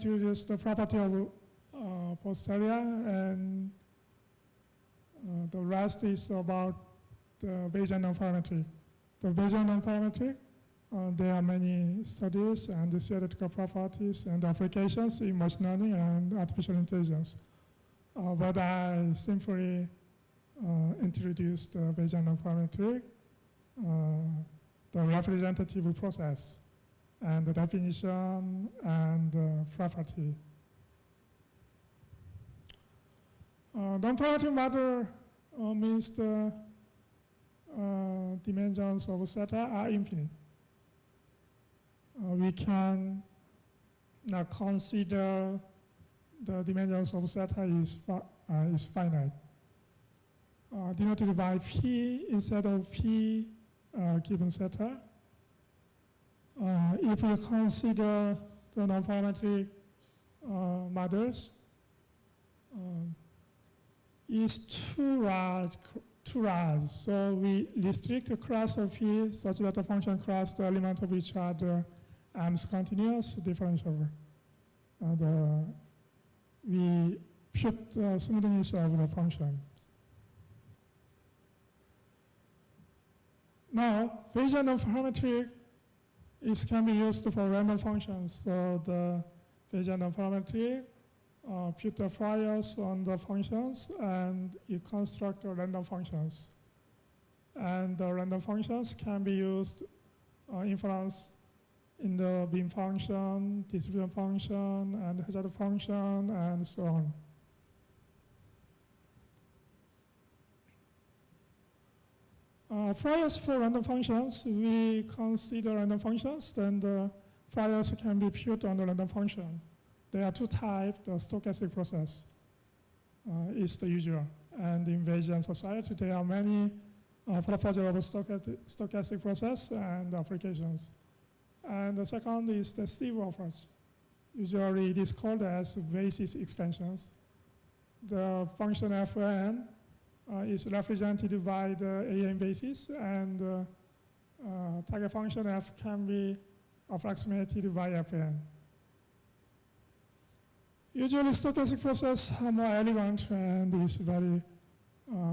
introduced the property of posterior, and the rest is about the Bayesian non-parametric. The Bayesian non-parametric, there are many studies and the theoretical properties and applications in machine learning and artificial intelligence. But I simply introduced the Bayesian non-parametric, the representative process, and the definition and property. Non-parametric model means the dimensions of theta are infinite. We can now consider the dimensions of theta is finite. Denoted by P instead of P given theta. If we consider the non-parametric models, is too large. So we restrict the class of P such that the function class the element of each other is continuous differentiable. We put the smoothness of the function. Now, Bayesian non-parametric can be used for random functions. So the Bayesian non-parametric put the Fouriers on the functions and you construct the random functions. And the random functions can be used inference in the beam function, distribution function, and hazard function, and so on. Fouriers for random functions, we consider random functions, then the Fouriers can be put on the random function. There are two types, the stochastic process is the usual. And in Bayesian society, there are many proposals of stochastic process and applications. And the second is the sieve approach. Usually it is called as basis expansions. The function Fn is represented by the AN basis, and target function F can be approximated by Fn. Usually stochastic process are more elegant and is very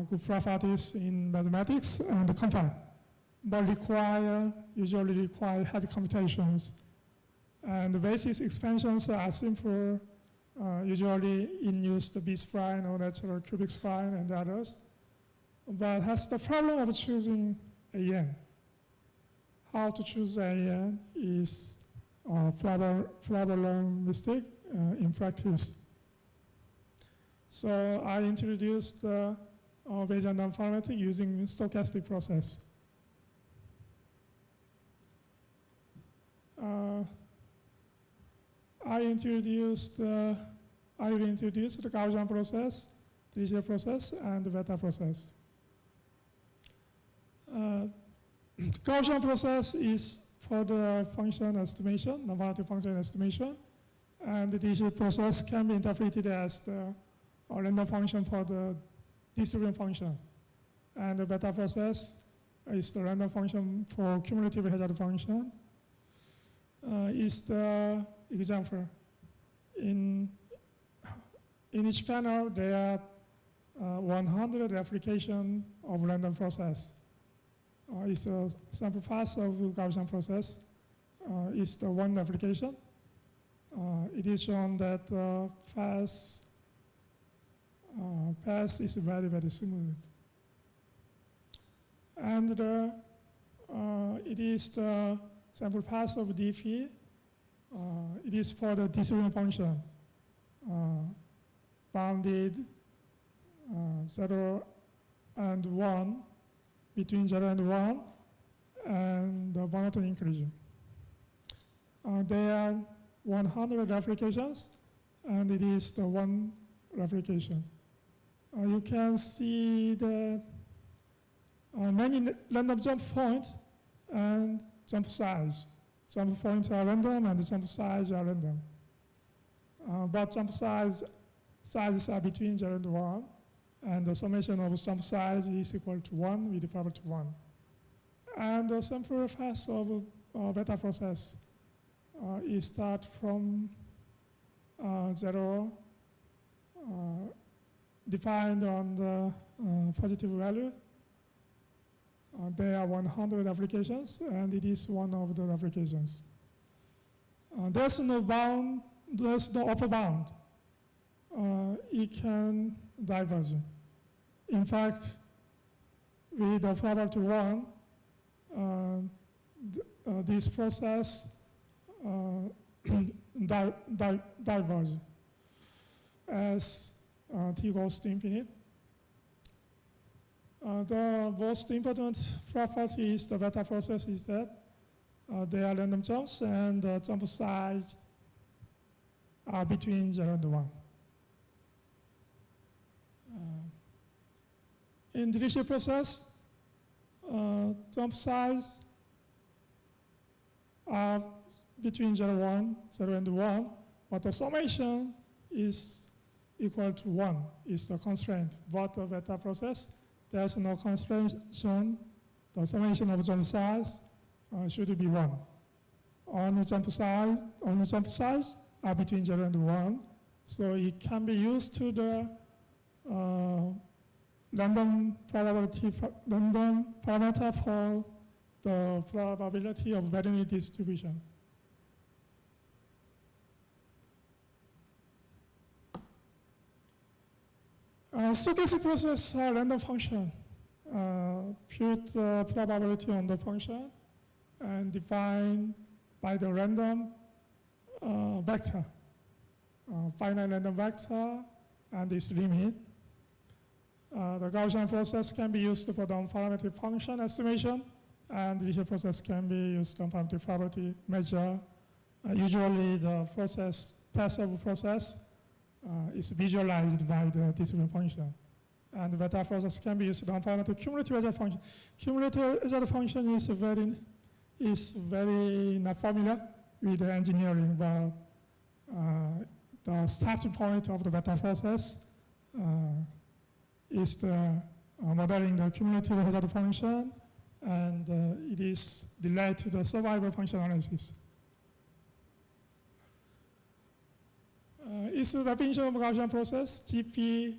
good properties in mathematics and compact, but usually require heavy computations. And the basis expansions are simple, usually in use the B-spline or natural cubic spline and others, but has the problem of choosing AN. How to choose AN is a problem mistake in practice. So I introduced Bayesian non-parametric using stochastic process. I will introduce the Gaussian process, Dirichlet process, and the beta process. Gaussian process is for the function estimation, non-parametric function estimation, and the Dirichlet process can be interpreted as the random function for the distribution function. And the beta process is the random function for cumulative hazard function. Is the example. In each panel, there are 100 applications of random process. It's a sample path of Gaussian process. It's the one application. It is shown that the path is very, very smooth. And it is the sample path of dp. It is for the distribution function, bounded 0 and 1, between 0 and 1, and the monotone inclusion. There are 100 replications, and it is the one replication. You can see the many random jump points and jump size. Jump points are random and the jump size are random. But jump sizes are between 0 and 1, and the summation of jump size is equal to 1 with the power to 1. And the sample path of beta process is start from 0 defined on the positive value. There are 100 applications, and it is one of the applications. There's no bound, there's no upper bound. It can diverge. In fact, with the probability 1, this process diverge as t goes to infinite. The most important property is the beta process is that they are random jumps, and the jump size are between 0 and 1. In the Dirichlet process, jump size are between 0 and 1, but the summation is equal to 1, is the constraint. But the beta process, there's no constraint. The summation of jump size should be 1. On the jump size are between 0 and 1, so it can be used to the random parameter for the probability of variance distribution. Stochastic process are random function. Put the probability on the function and define by the random vector, finite random vector and its limit. The Gaussian process can be used for the parametric function estimation, and the Dirichlet process can be used on parametric probability measure. Usually the passive process is visualized by the distribution function. And the beta process can be used on parametric cumulative hazard function. Cumulative hazard function is very not familiar with the engineering, but the starting point of the beta process is the modeling the cumulative hazard function, and it is related to the survival function analysis. It's the definition of Gaussian process. GP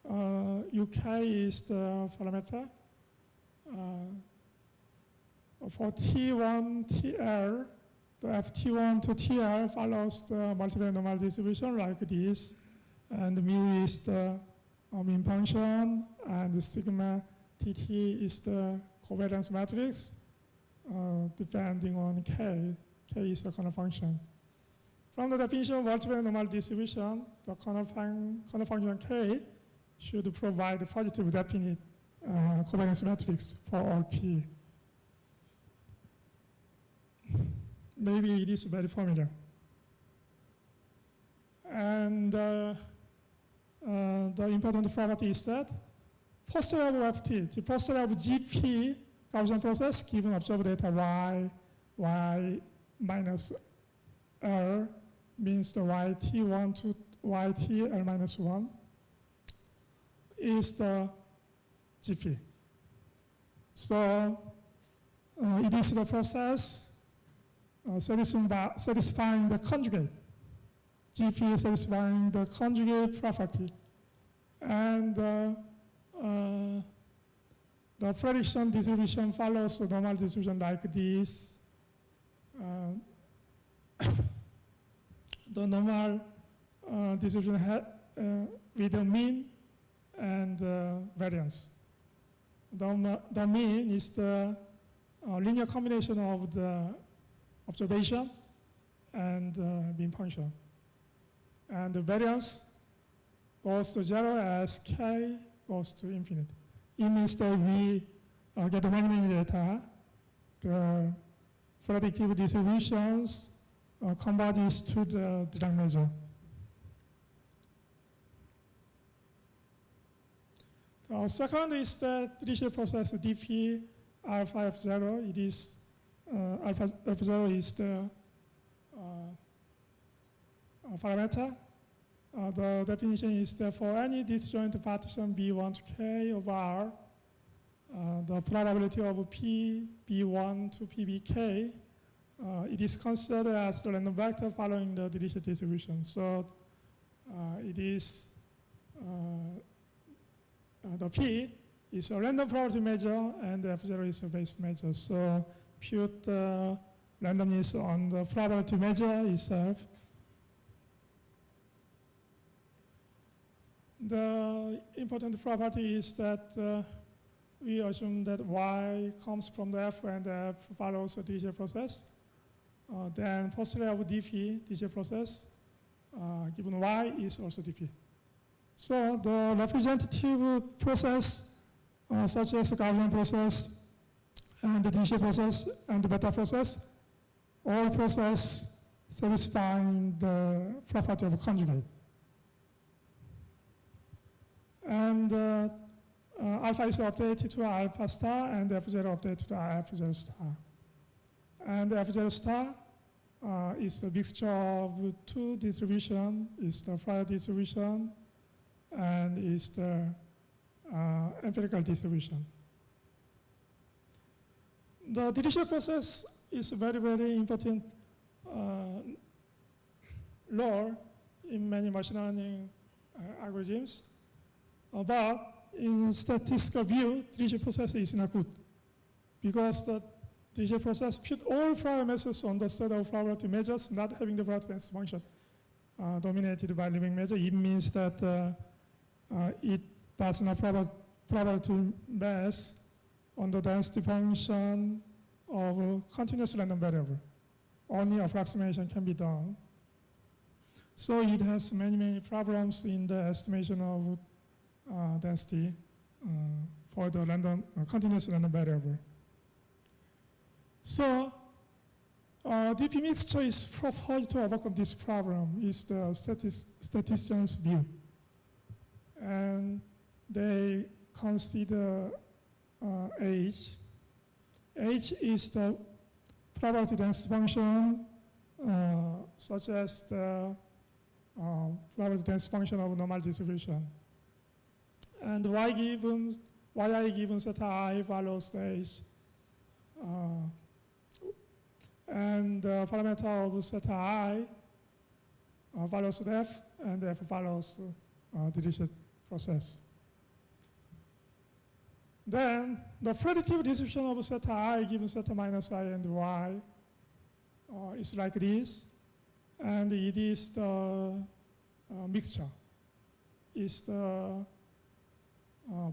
UK is the parameter. For T1, TL, the FT1 to TL follows the multiple normal distribution like this, and mu is the mean function, and the sigma TT is the covariance matrix, depending on K. K is the corner function. From the definition of multiple normal distribution, the corner function K should provide a positive definite covariance matrix for all T. Maybe it is very familiar. And the important property is that posterior of FT, the posterior of GP Gaussian process given observed data y minus L means the yt1 to ytl minus 1 is the GP. So it is the process satisfying the conjugate. GP satisfying the conjugate property. And the prediction distribution follows the normal distribution like this. The normal distribution with the mean and variance. The mean is the linear combination of the observation and mean function. And the variance goes to 0 as K goes to infinite. It means that we get many data. The predictive distributions converges to the Dirac measure. The second is the Dirichlet process dp alpha f0. It is alpha f0 is the parameter. The definition is that for any disjoint partition B1 to K over R, the probability of P B1 to PBK it is considered as the random vector following the Dirichlet distribution. So it is the P is a random probability measure and F0 is a Bayes measure. So put the randomness on the probability measure itself. The important property is that we assume that Y comes from the F and F follows the Dirichlet process. Then postulate of DP, Dirichlet process, given Y is also DP. So the representative process, such as the Gaussian process and the Dirichlet process and the beta process, all process satisfying the property of conjugate. And alpha is updated to alpha star and F0 updated to F0 star. And F0 star is a mixture of two distributions, is the prior distribution and is the empirical distribution. The Dirichlet process is very, very important law in many machine learning algorithms. But in statistical view, Dirichlet process is not good because the Dirichlet process put all prior methods on the set of probability measures, not having the probability density function dominated by living measure. It means that it does not probability base on the density function of a continuous random variable. Only approximation can be done. So it has many, many problems in the estimation of density for the random continuous random variable. So DP mixture is proposed to overcome this problem, is the statistician's view. And they consider H. H is the probability density function such as the probability density function of normal distribution. And yi given theta I follows the H. And the parameter of theta I follows the F, and the F follows the Dirichlet process. Then the predictive distribution of theta I given theta minus I and Y is like this, and it is the mixture. It's the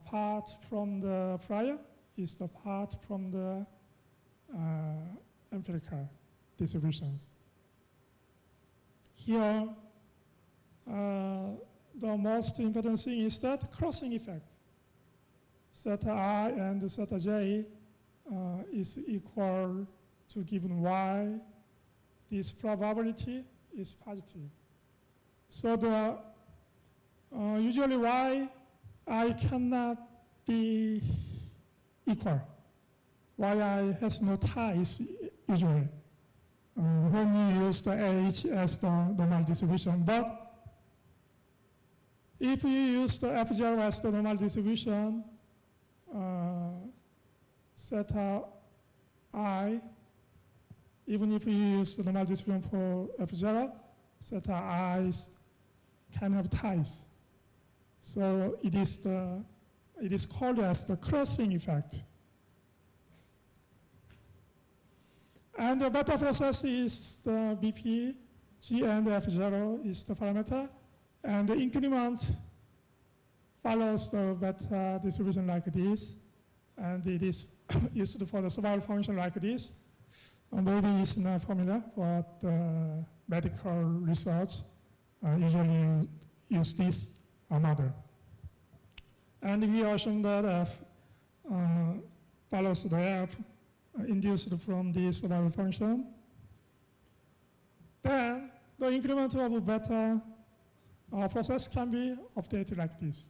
part from the prior, is the part from the empirical distributions. Here, the most important thing is that crossing effect. Theta I and theta J is equal to given Y. This probability is positive. So the usually Y I cannot be equal. Yi has no ties usually when you use the H as the normal distribution. But if you use the F0 as the normal distribution, theta I, even if you use the normal distribution for F0, theta I can have ties. So it is called as the clustering effect. And the beta process is the BP, G and F0 is the parameter, and the increment follows the beta distribution like this, and it is used for the survival function like this. Maybe it's not familiar, but medical research usually use this model. And we assume that F follows the F induced from this survival function. Then the increment of beta process can be updated like this.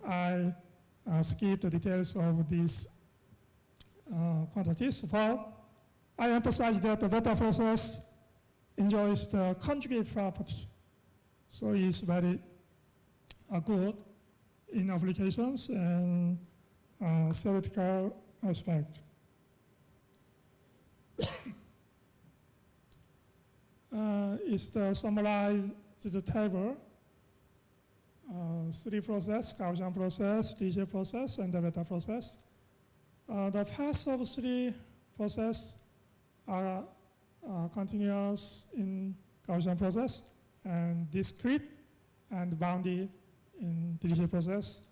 I skip the details of these quantities, but I emphasize that the beta process enjoys the conjugate property. So it's very good in applications and theoretical aspect. is the summarized table. 3 process, Gaussian process, DJ process, and the beta process. The paths of 3 process are continuous in Gaussian process and discrete and bounded in DJ process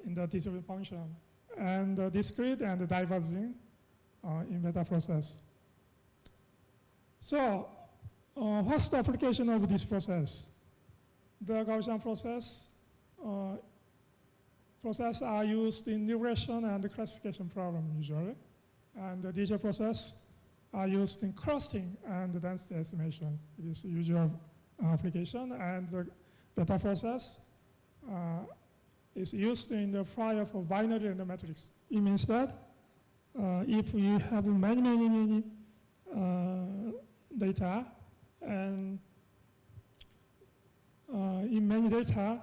in the distributed function, and discrete and diverging in beta process. So, what's the application of this process? The Gaussian process are used in regression and classification problem usually, and the DJ process are used in clustering and density estimation. It is usual application, and the beta process is used in the prior for binary and the matrix. It means that if we have many data, and in many data,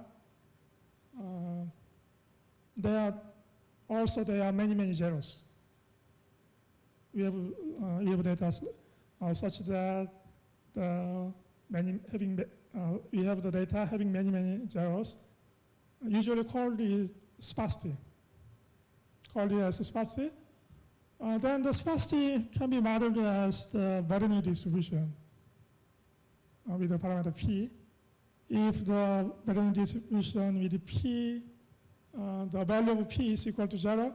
there are many zeros. We have data such that we have the data having many zeros, usually called sparsity. Called as sparsity. Then the sparsity can be modeled as the Bernoulli distribution with the parameter p. If the Bernoulli distribution with p, the value of p is equal to 0,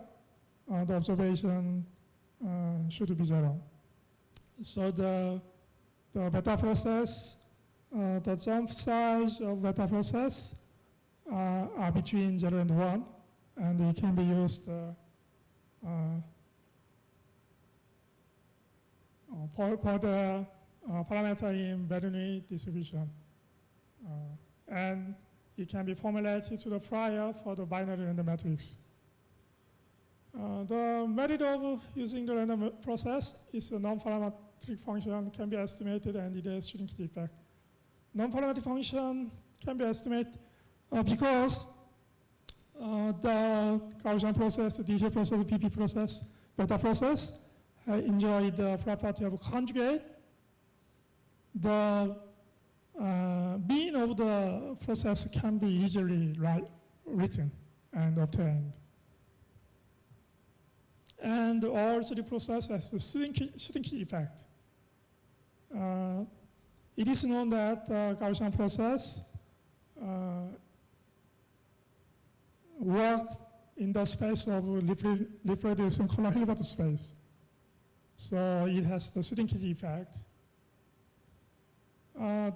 the observation should be 0. So the beta process, the jump size of beta process are between 0 and 1, and it can be used for the parameter in Bernoulli distribution. And it can be formulated to the prior for the binary and the matrix. The method of using the random process is a non-parametric function can be estimated, and it has shrinkage effect. Non-parametric function can be estimated because the Gaussian process, the DJ process, the PP process, beta process enjoy the property of conjugate. The mean of the process can be easily written and obtained. And all 3 processes has the shrinkage effect. It is known that the Gaussian process works in the space of reproducing color Hilbert space. So it has the shrinkage effect.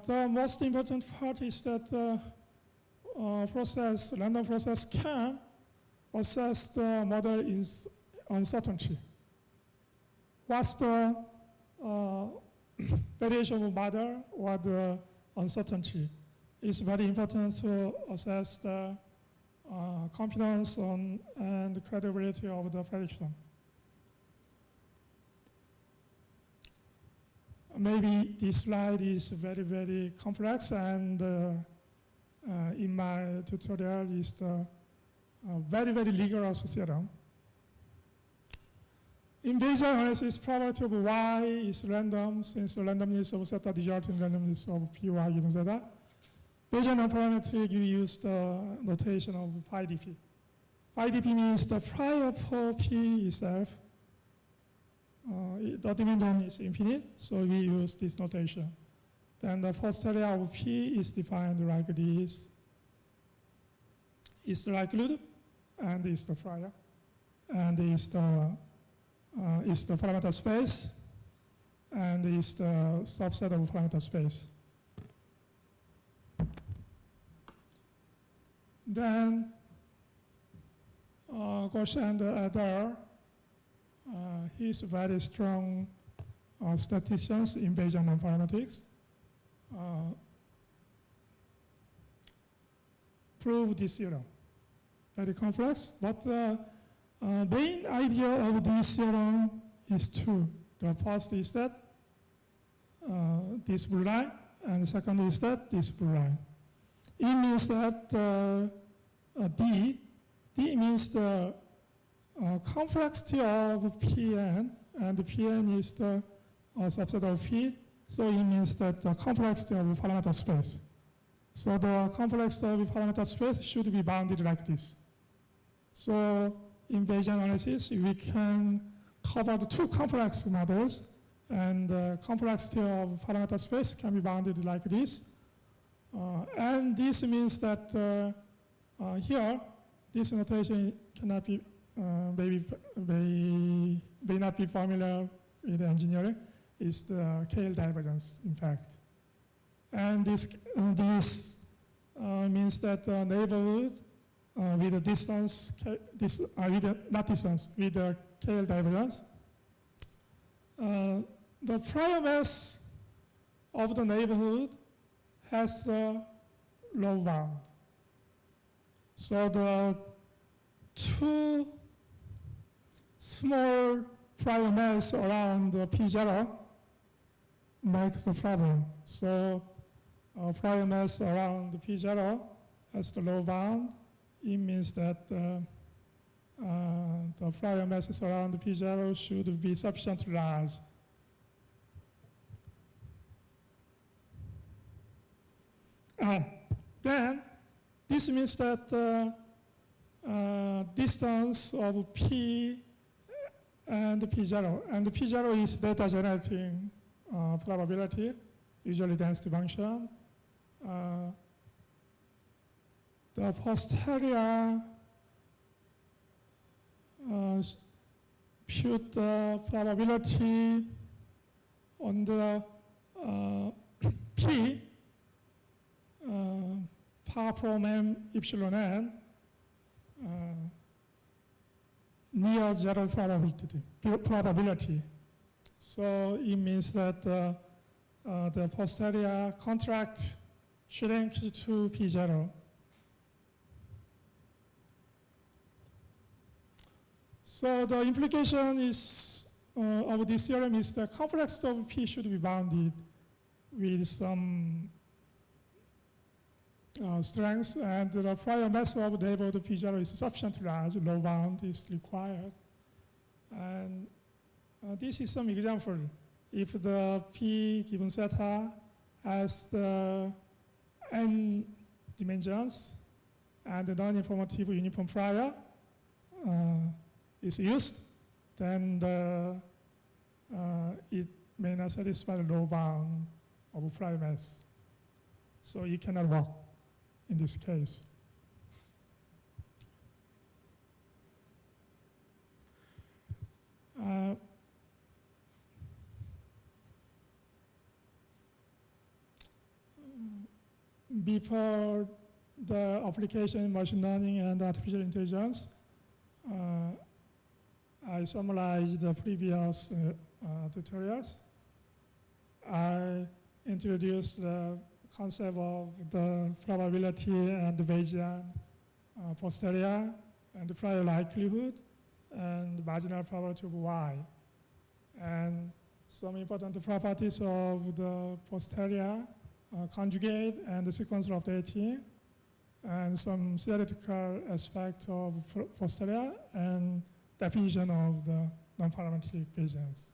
The most important part is that the random process can assess the model uncertainty. What's the variation of model or the uncertainty? It's very important to assess the confidence and credibility of the prediction. Maybe this slide is very complex, and in my tutorial is the very rigorous theorem. In Bayesian analysis, probability of y is random, since the randomness of theta results in randomness of py given theta. Bayesian non-parametric, you use the notation of pi dp. Pi dp means the prior for p itself. The dimension is infinite, so we use this notation. Then the posterior of P is defined like this. It's the likelihood, and it's the prior, and it's the parameter space, and it's the subset of parameter space. Then Gauss and Adair, he's very strong statisticians in Bayesian non-parametrics. Prove this theorem. Very complex, but the main idea of this theorem is two. The first is that this blue line, and the second is that this blue line. It means that D means the complexity of Pn and the Pn is the subset of P. So it means that the complexity of the parameter space. So the complexity of the parameter space should be bounded like this. So in Bayesian analysis, we can cover the two complex models, and the complexity of parameter space can be bounded like this. And this means that here, this notation cannot be, may not be familiar with engineering. It's the KL divergence, in fact. And this means that the neighborhood with the distance, not distance, with the KL divergence, the prior mass of the neighborhood has the low bound. So the two small prior mass around the P0 makes the problem. So prior mass around the P0 has the low bound. It means that the prior masses around the P0 should be sufficiently large. Then this means that the distance of P and the P0, and the P0 is data generating probability, usually density function. The posterior put the probability on the P par from M epsilon n near zero probability. So it means that the posterior contract shrink to P0. So the implication is of this theorem is the complexity of P should be bounded with some strength, and the prior mass of the neighborhood of P0 is sufficiently large, low bound is required. And this is some example. If the P given theta has the n dimensions and the non-informative uniform prior is used, then it may not satisfy the low bound of prior mass. So it cannot work in this case. Before the application in machine learning and artificial intelligence, I summarized the previous tutorials. I introduced the concept of the probability and the Bayesian posterior and the prior likelihood and the marginal probability of Y. And some important properties of the posterior conjugate and the sequential updating, and some theoretical aspect of posterior and definition of the non-parametric Bayesians.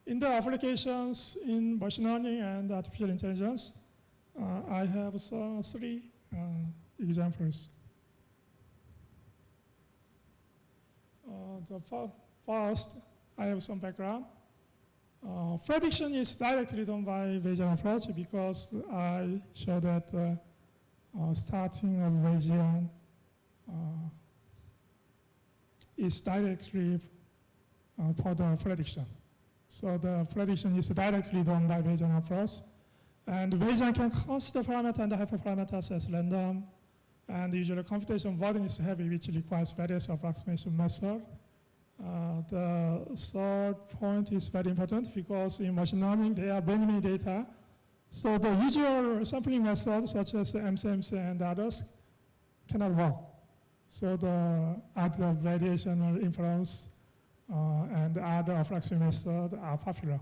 In the applications in machine learning and artificial intelligence, I have three examples. The first, I have some background. Prediction is directly done by Bayesian approach because I show that starting of Bayesian is directly for the prediction. So the prediction is directly done by Bayesian approach. And Bayesian can consider parameter and hyperparameters as random. And usually computation burden is heavy, which requires various approximation methods. The third point is very important because in machine learning, there are many data. So the usual sampling methods, such as MCMC and others, cannot work. So the other variational inference and other approximation methods are popular.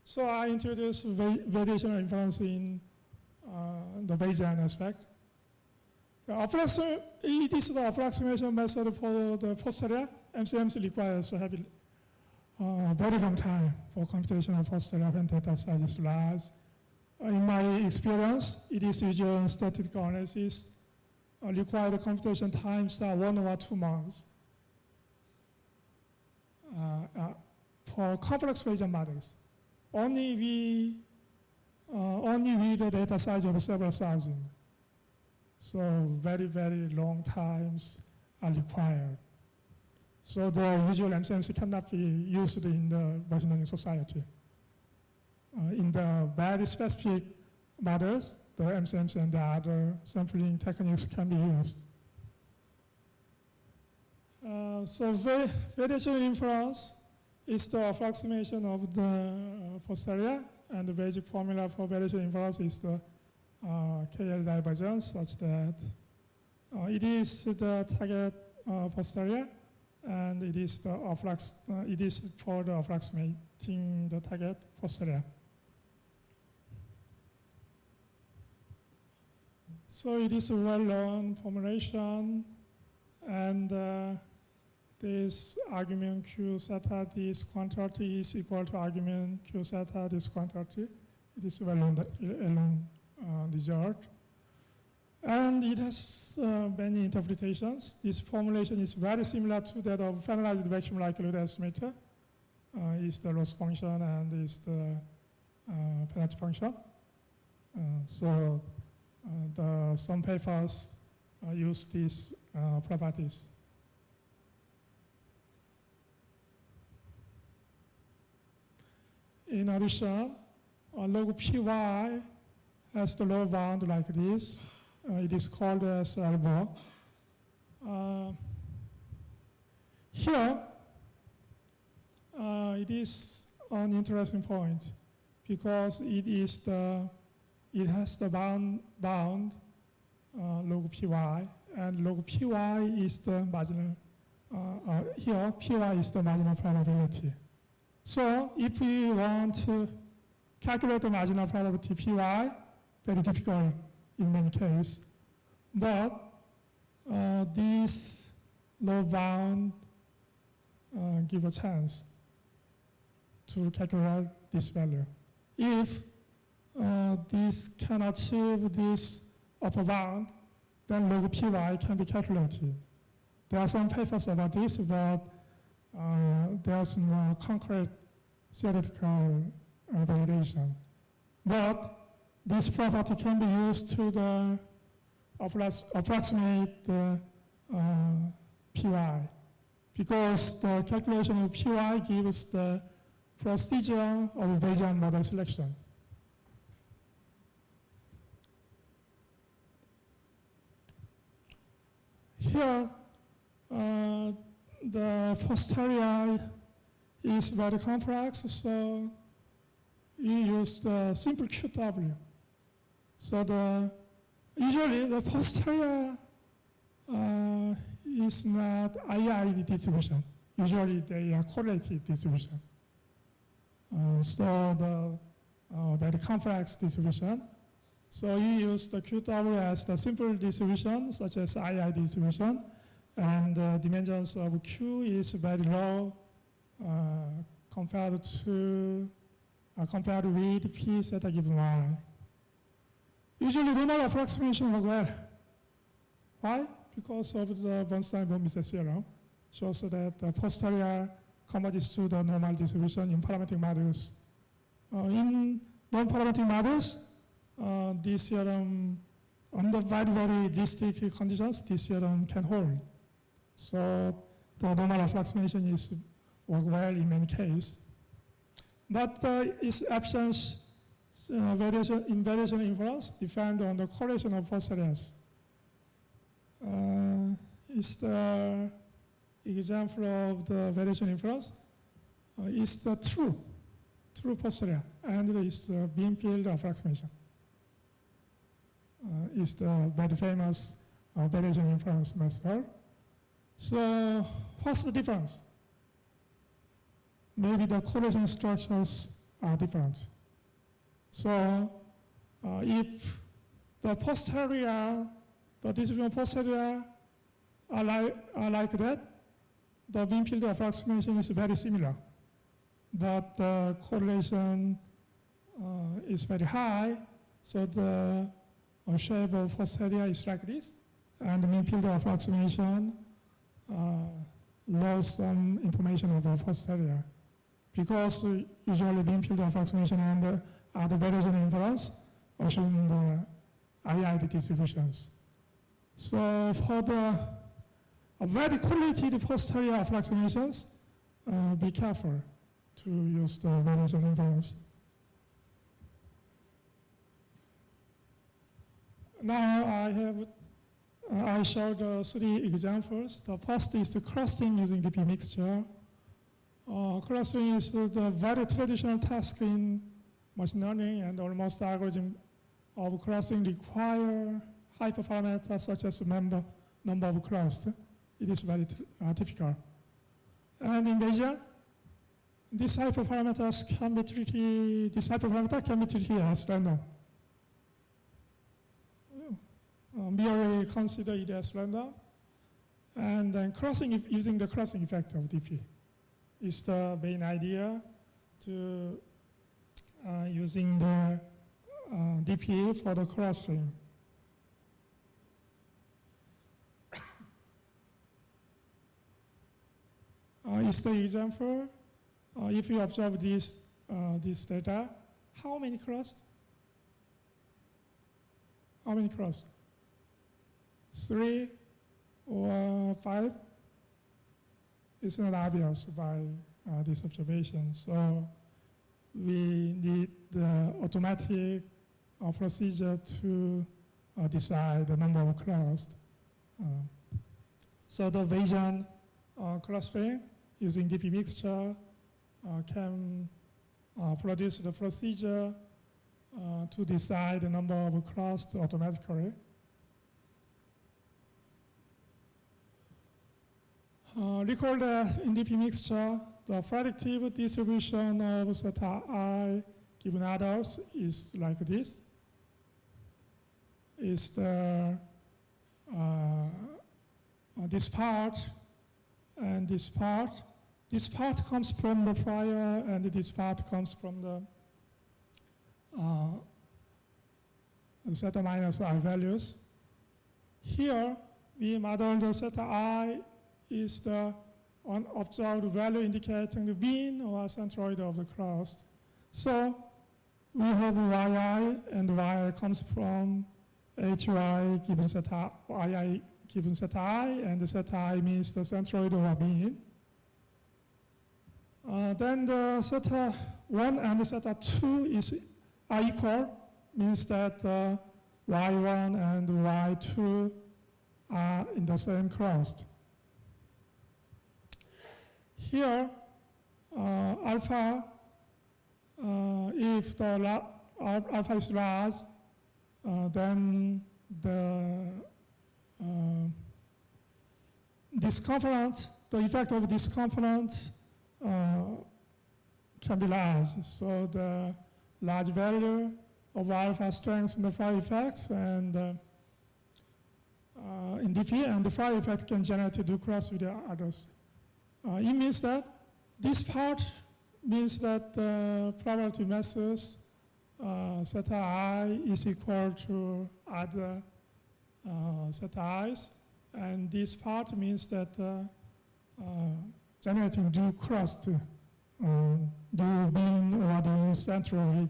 So I introduced variational inference in the Bayesian aspect. It is the approximation method for the posterior. MCMC requires a very long time for computation of posterior when data size is large. In my experience, it is usual in statistical analysis required computation times are 1 or 2 months for complex Bayesian models. Only with the data size of several thousand. So very, very long times are required. So the usual MCMC cannot be used in the machine learning society. In the very specific models, the MCMC and the other sampling techniques can be used. So variation inference is the approximation of the posterior, and the basic formula for variation inference is the KL divergence, such that it is the target posterior, and it is for the approximating the target posterior. So it is a well-known formulation, and this argument Q theta this quantity is equal to argument Q theta this quantity. It is well-known result. And it has many interpretations. This formulation is very similar to that of generalized vacuum likelihood estimator. Is the loss function and is the penalty function. Some papers use these properties. In addition, log py has the lower bound like this. It is called as elbow. Here, it is an interesting point because it has the bound log py, and log py is the marginal. Here, py is the marginal probability. So if we want to calculate the marginal probability py, very difficult in many cases, but this low bound give a chance to calculate this value. If this can achieve this upper bound, then log py can be calculated. There are some papers about this, but there's no concrete theoretical validation. But this property can be used to approximate the py, because the calculation of py gives the procedure of Bayesian model selection. Here, the posterior is very complex, so we use the simple QW. So usually the posterior is not IEIE distribution. Usually they are correlated distribution. So the very complex distribution. So you use the QW as the simple distribution, such as IEIE distribution, and the dimensions of Q is very low compared with P theta given Y. Usually normal approximation work well. Why? Because of the Bernstein-Von-Mises theorem shows that the posterior converges to the normal distribution in parametric models. In non-parametric models, this theorem, under very, very restricted conditions, this theorem can hold. So the normal approximation is work well in many cases. But its absence in variation inference depend on the correlation of posteriors. Is the example of the variation inference is the true posterior, and is the beam field approximation. Is the very famous variation inference method. So what's the difference? Maybe the correlation structures are different. So if the posterior the distribution post area are like that. The mean field approximation is very similar, but the correlation is very high, so the shape of post area is like this, and the mean field approximation lost some information about post area, because usually mean field approximation and the Bayesian inference assume the IEIE distributions. So for the very correlated post area approximations, be careful to use the Bayesian inference. Now I showed 3 examples. The first is the clustering using DP mixture. Clustering is the very traditional task in machine learning, and almost the algorithm of clustering require hyperparameters such as number of clusters. It is very difficult. And in Bayesian, this hyperparameter can be treated as random. Merely consider it as random, and then clustering using the clustering effect of DP is the main idea to using the DP for the clustering. Is the example. If you observe this data, how many clusters? How many clusters? 3 or 5? It's not obvious by this observation. So we need the automatic procedure to decide the number of clusters. So the Bayesian clustering using DP mixture can produce the procedure to decide the number of clusters automatically. Recall that in DP mixture, the predictive distribution of zeta I given others is like this. Is the this part and this part. This part comes from the prior, and this part comes from the zeta minus I values. Here, we model the zeta I is the unobserved value indicating the mean or centroid of the cluster. So we have yi, and yi comes from hy given zeta yi given zeta I, and zeta I means the centroid of a mean. Then the zeta 1 and the zeta 2 are equal, means that y1 and y2 are in the same cluster. Here, alpha, if the alpha is large, then the this component, the effect of this component can be large. So the large value of alpha strengthens the phi effects, and in DP, and the phi effect can generate a dual cross with the others. It means that this part means that the probability masses zeta I is equal to other zeta I's, and this part means that generating dual cross, dual mean or dual centroid